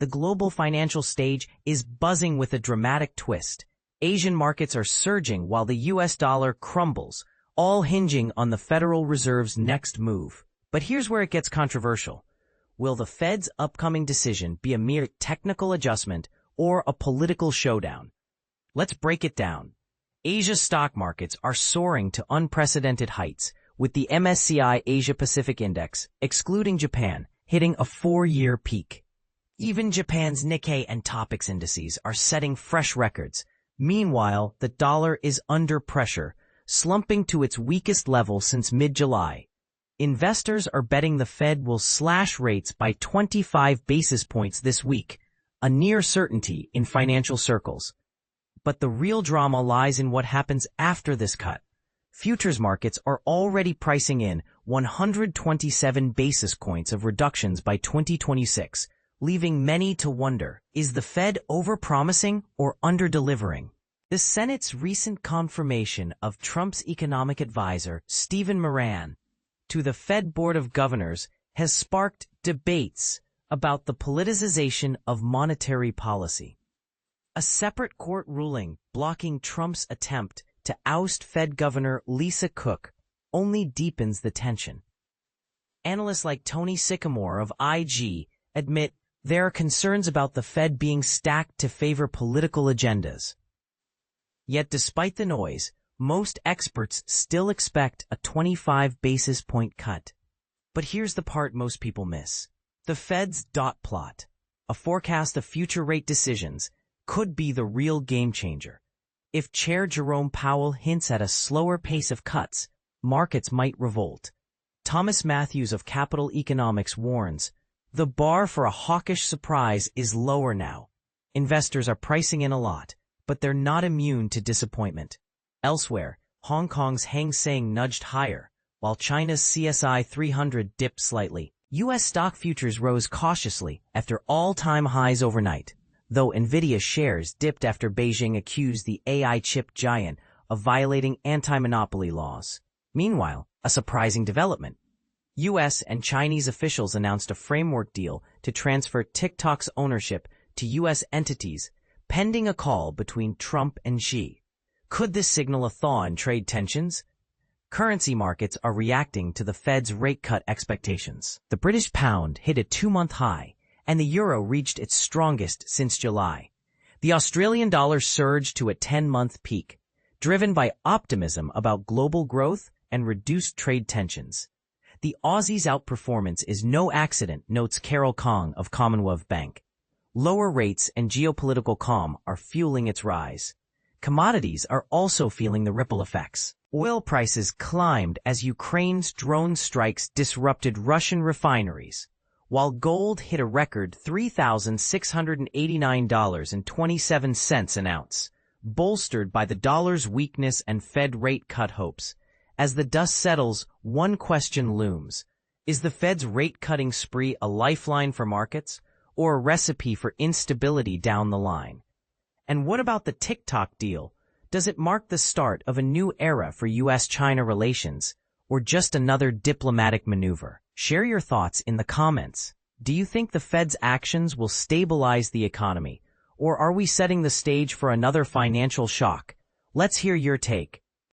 the global financial stage is buzzing with a dramatic twist. Asian markets are surging while the U.S. dollar crumbles, all hinging on the Federal Reserve's next move. But here's where it gets controversial. Will the Fed's upcoming decision be a mere technical adjustment or a political showdown? Let's break it down. Asia's stock markets are soaring to unprecedented heights, with the MSCI Asia-Pacific Index, excluding Japan, hitting a 4-year peak. Even Japan's Nikkei and Topix indices are setting fresh records. Meanwhile, the dollar is under pressure, slumping to its weakest level since mid-July. Investors are betting the Fed will slash rates by 25 basis points this week, a near certainty in financial circles. But the real drama lies in what happens after this cut. Futures markets are already pricing in 127 basis points of reductions by 2026, leaving many to wonder, is the Fed overpromising or underdelivering? The Senate's recent confirmation of Trump's economic advisor, Stephen Miran, to the Fed Board of Governors has sparked debates about the politicization of monetary policy. A separate court ruling blocking Trump's attempt to oust Fed Governor Lisa Cook only deepens the tension. Analysts like Tony Sycamore of IG admit there are concerns about the Fed being stacked to favor political agendas. Yet despite the noise, most experts still expect a 25 basis point cut. But here's the part most people miss. The Fed's dot plot, a forecast of future rate decisions, could be the real game changer. If Chair Jerome Powell hints at a slower pace of cuts, markets might revolt. Thomas Matthews of Capital Economics warns, the bar for a hawkish surprise is lower now. Investors are pricing in a lot, but they're not immune to disappointment. Elsewhere, Hong Kong's Hang Seng nudged higher, while China's CSI 300 dipped slightly. U.S. stock futures rose cautiously after all-time highs overnight, though Nvidia shares dipped after Beijing accused the AI chip giant of violating anti-monopoly laws. Meanwhile, a surprising development. U.S. and Chinese officials announced a framework deal to transfer TikTok's ownership to U.S. entities, pending a call between Trump and Xi. Could this signal a thaw in trade tensions? Currency markets are reacting to the Fed's rate cut expectations. The British pound hit a 2-month high, and the euro reached its strongest since July. The Australian dollar surged to a 10-month peak, driven by optimism about global growth and reduced trade tensions. The Aussie's outperformance is no accident, notes Carol Kong of Commonwealth Bank. Lower rates and geopolitical calm are fueling its rise. Commodities are also feeling the ripple effects. Oil prices climbed as Ukraine's drone strikes disrupted Russian refineries, while gold hit a record $3,689.27 an ounce, bolstered by the dollar's weakness and Fed rate cut hopes. As the dust settles, one question looms. Is the Fed's rate-cutting spree a lifeline for markets, or a recipe for instability down the line? And what about the TikTok deal? Does it mark the start of a new era for U.S. China relations, or just another diplomatic maneuver? Share your thoughts in the comments. Do you think the Fed's actions will stabilize the economy, or are we setting the stage for another financial shock? Let's hear your take.